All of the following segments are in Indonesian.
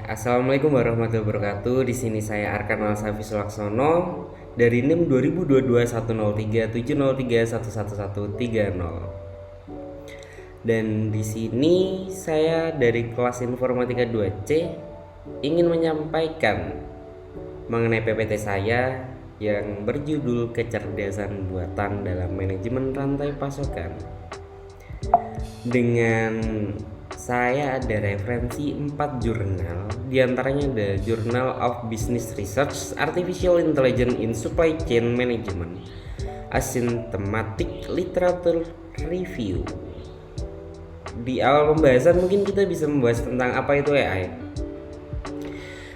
Assalamualaikum warahmatullahi wabarakatuh. Di sini saya Arkan Alsafi Sulaksono dari NIM 2022-103-703-11130. Dan di sini saya dari kelas Informatika 2C ingin menyampaikan mengenai PPT saya yang berjudul Kecerdasan Buatan dalam Manajemen Rantai Pasokan. Dengan saya ada referensi 4 jurnal, diantaranya ada Journal of Business Research, Artificial Intelligence in Supply Chain Management, a Systematic Literature Review. Di awal pembahasan mungkin kita bisa membahas tentang apa itu AI.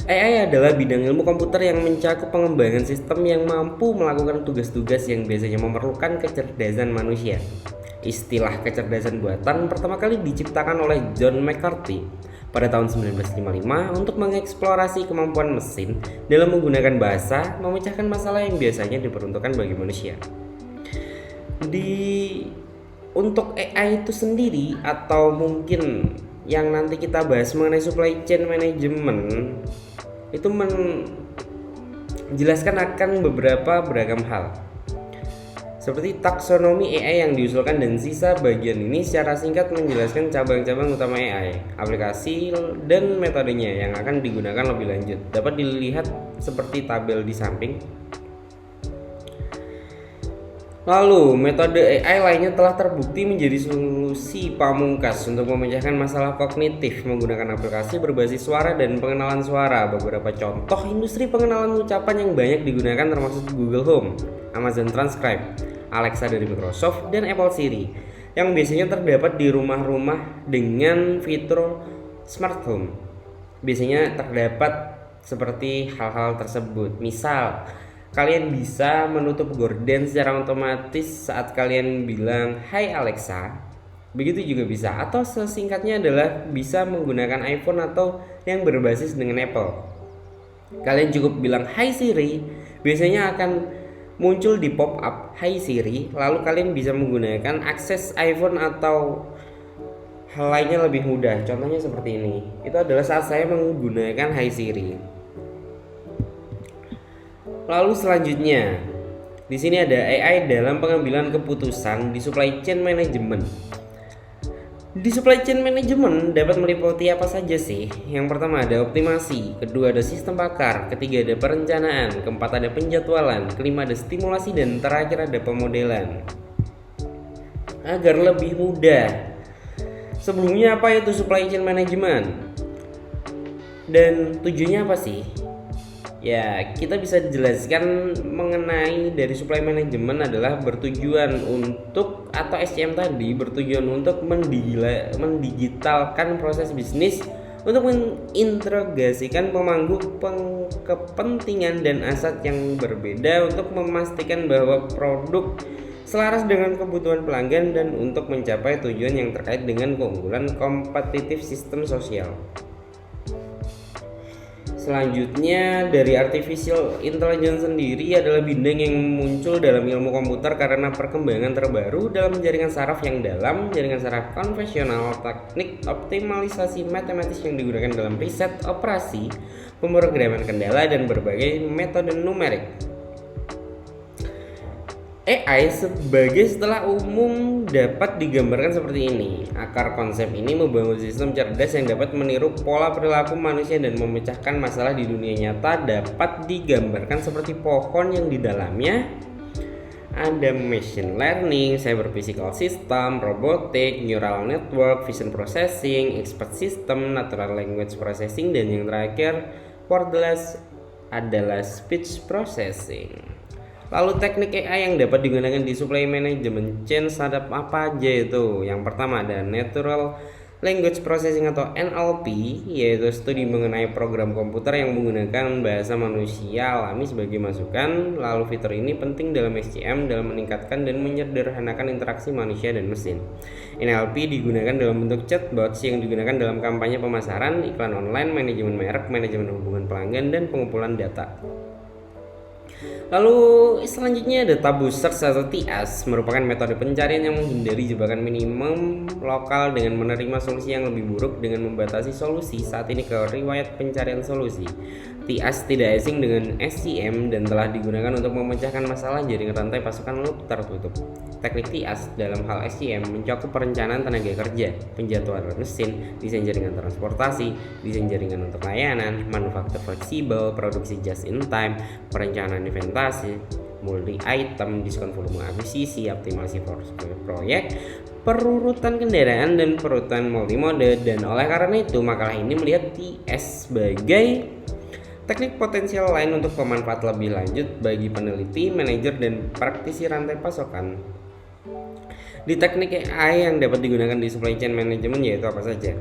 AI adalah bidang ilmu komputer yang mencakup pengembangan sistem yang mampu melakukan tugas-tugas yang biasanya memerlukan kecerdasan manusia. Istilah kecerdasan buatan pertama kali diciptakan oleh John McCarthy pada tahun 1955 untuk mengeksplorasi kemampuan mesin dalam menggunakan bahasa memecahkan masalah yang biasanya diperuntukkan bagi manusia. Untuk AI itu sendiri, atau mungkin yang nanti kita bahas mengenai supply chain management, itu menjelaskan akan beberapa beragam hal, seperti taksonomi AI yang diusulkan, dan sisa bagian ini secara singkat menjelaskan cabang-cabang utama AI, aplikasi, dan metodenya yang akan digunakan lebih lanjut. Dapat dilihat seperti tabel di samping. Lalu, metode AI lainnya telah terbukti menjadi solusi pamungkas untuk memecahkan masalah kognitif menggunakan aplikasi berbasis suara dan pengenalan suara. Beberapa contoh industri pengenalan ucapan yang banyak digunakan termasuk Google Home, Amazon Transcribe, Alexa dari Microsoft, dan Apple Siri yang biasanya terdapat di rumah-rumah dengan fitur Smart Home. Biasanya terdapat seperti hal-hal tersebut. Misal, kalian bisa menutup gorden secara otomatis saat kalian bilang "Hai Alexa". Begitu juga bisa, atau sesingkatnya adalah bisa menggunakan iPhone atau yang berbasis dengan Apple. Kalian cukup bilang "Hai Siri", biasanya akan muncul di pop-up "Hai Siri", lalu kalian bisa menggunakan akses iPhone atau hal lainnya lebih mudah. Contohnya seperti ini. Itu adalah saat saya menggunakan "Hai Siri". Lalu selanjutnya, di sini ada AI dalam pengambilan keputusan di supply chain management. Di supply chain management dapat meliputi apa saja sih? Yang pertama ada optimasi, kedua ada sistem pakar, ketiga ada perencanaan, keempat ada penjadwalan, kelima ada stimulasi, dan terakhir ada pemodelan. Agar lebih mudah, sebelumnya apa itu supply chain management? Dan tujuannya apa sih? Ya, kita bisa jelaskan mengenai dari supply management adalah bertujuan untuk, atau SCM tadi bertujuan untuk mendigitalkan proses bisnis untuk mengintegrasikan pemangku kepentingan dan aset yang berbeda untuk memastikan bahwa produk selaras dengan kebutuhan pelanggan dan untuk mencapai tujuan yang terkait dengan keunggulan kompetitif sistem sosial. Selanjutnya, dari artificial intelligence sendiri adalah bidang yang muncul dalam ilmu komputer karena perkembangan terbaru dalam jaringan saraf yang dalam, jaringan saraf konvensional, teknik optimalisasi matematis yang digunakan dalam riset, operasi, pemrograman kendala, dan berbagai metode numerik. AI sebagai setelah umum dapat digambarkan seperti ini. Akar konsep ini membangun sistem cerdas yang dapat meniru pola perilaku manusia dan memecahkan masalah di dunia nyata. Dapat digambarkan seperti pohon yang di dalamnya ada machine learning, cyber physical system, robotik, neural network, vision processing, expert system, natural language processing, dan yang terakhir wordless adalah speech processing. Lalu teknik AI yang dapat digunakan di supply management chain ada apa aja itu? Yang pertama ada Natural Language Processing atau NLP, yaitu studi mengenai program komputer yang menggunakan bahasa manusia alami sebagai masukan. Lalu fitur ini penting dalam SCM dalam meningkatkan dan menyederhanakan interaksi manusia dan mesin. NLP digunakan dalam bentuk chatbots yang digunakan dalam kampanye pemasaran, iklan online, manajemen merek, manajemen hubungan pelanggan, dan pengumpulan data. Lalu selanjutnya ada tabu search atau TS, merupakan metode pencarian yang menghindari jebakan minimum lokal dengan menerima solusi yang lebih buruk dengan membatasi solusi saat ini ke riwayat pencarian solusi. TS tidak asing dengan SCM dan telah digunakan untuk memecahkan masalah jaringan rantai pasukan loop tertutup. Teknik TS dalam hal SCM mencakup perencanaan tenaga kerja, penjadwalan mesin, desain jaringan transportasi, desain jaringan untuk layanan, manufaktur fleksibel, produksi just in time, perencanaan inventasi, multi item, diskon volume akuisisi, optimasi proyek, perurutan kendaraan dan perurutan multimode. Dan oleh karena itu makalah ini melihat TS sebagai teknik potensial lain untuk pemanfaat lebih lanjut bagi peneliti, manajer, dan praktisi rantai pasokan. Di teknik AI yang dapat digunakan di supply chain management yaitu apa saja?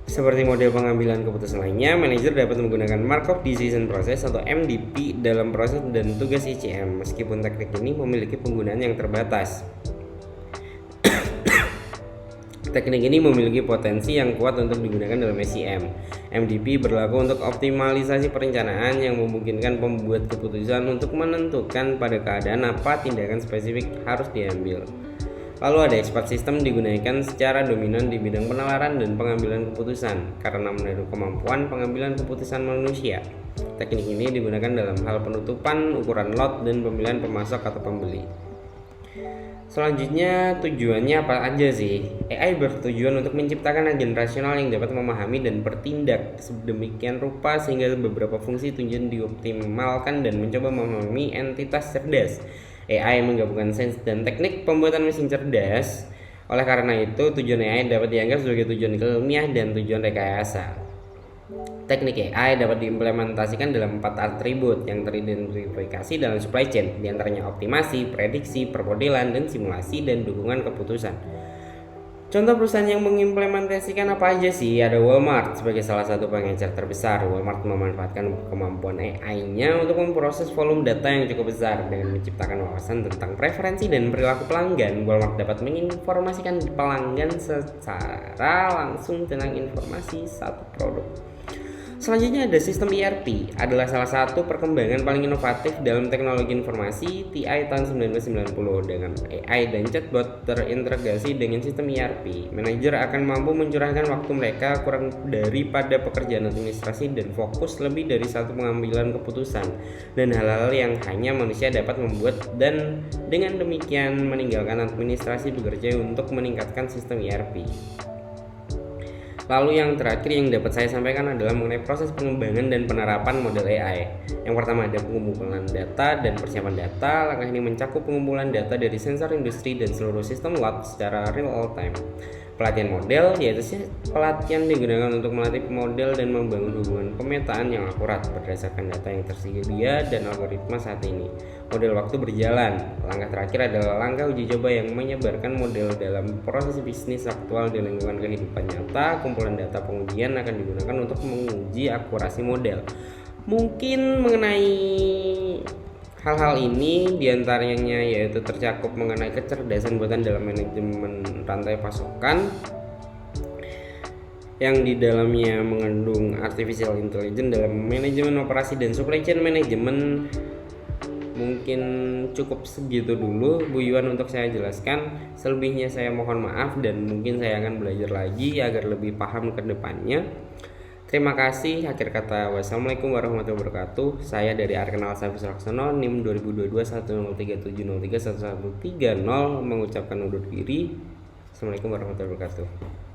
Seperti model pengambilan keputusan lainnya, manajer dapat menggunakan Markov Decision Process atau MDP dalam proses dan tugas ICM, meskipun teknik ini memiliki penggunaan yang terbatas. Teknik ini memiliki potensi yang kuat untuk digunakan dalam SCM. MDP berlaku untuk optimalisasi perencanaan yang memungkinkan pembuat keputusan untuk menentukan pada keadaan apa tindakan spesifik harus diambil. Lalu ada expert system digunakan secara dominan di bidang penalaran dan pengambilan keputusan karena meniru kemampuan pengambilan keputusan manusia. Teknik ini digunakan dalam hal penutupan, ukuran lot, dan pemilihan pemasok atau pembeli. Selanjutnya, tujuannya apa aja sih? AI bertujuan untuk menciptakan agen rasional yang dapat memahami dan bertindak sedemikian rupa sehingga beberapa fungsi tujuan dioptimalkan dan mencoba memahami entitas cerdas. AI menggabungkan sains dan teknik pembuatan mesin cerdas. Oleh karena itu, tujuan AI dapat dianggap sebagai tujuan ilmiah dan tujuan rekayasa. Teknik AI dapat diimplementasikan dalam 4 atribut yang teridentifikasi dalam supply chain, diantaranya optimasi, prediksi, permodelan, dan simulasi, dan dukungan keputusan. Contoh perusahaan yang mengimplementasikan apa aja sih? Ada Walmart sebagai salah satu pengecer terbesar. Walmart memanfaatkan kemampuan AI-nya untuk memproses volume data yang cukup besar dengan menciptakan wawasan tentang preferensi dan perilaku pelanggan. Walmart dapat menginformasikan pelanggan secara langsung tentang informasi satu produk. Selanjutnya ada sistem ERP, adalah salah satu perkembangan paling inovatif dalam teknologi informasi TI tahun 1990 dengan AI dan chatbot terintegrasi dengan sistem ERP. Manajer akan mampu mencurahkan waktu mereka kurang daripada pekerjaan administrasi dan fokus lebih dari satu pengambilan keputusan dan hal-hal yang hanya manusia dapat membuat, dan dengan demikian meninggalkan administrasi bekerja untuk meningkatkan sistem ERP. Lalu yang terakhir yang dapat saya sampaikan adalah mengenai proses pengembangan dan penerapan model AI. Yang pertama ada pengumpulan data dan persiapan data. Langkah ini mencakup pengumpulan data dari sensor industri dan seluruh sistem lab secara real time. Pelatihan model yaitu pelatihan digunakan untuk melatih model dan membangun hubungan pemetaan yang akurat berdasarkan data yang tersedia dan algoritma saat ini. Model waktu berjalan. Langkah terakhir adalah langkah uji coba yang menyebarkan model dalam proses bisnis aktual di lingkungan kehidupan nyata. Kumpulan data pengujian akan digunakan untuk menguji akurasi model. Mungkin mengenai hal-hal ini diantaranya yaitu tercakup mengenai kecerdasan buatan dalam manajemen rantai pasokan yang di dalamnya mengandung artificial intelligence dalam manajemen operasi dan supply chain management. Mungkin cukup segitu dulu Bu Yuan untuk saya jelaskan. Selebihnya saya mohon maaf dan mungkin saya akan belajar lagi agar lebih paham ke depannya. Terima kasih. Akhir kata, wassalamualaikum warahmatullahi wabarakatuh. Saya dari Arkenal Safis Laksono, NIM 2022 1037031130 mengucapkan undur diri. Assalamualaikum warahmatullahi wabarakatuh.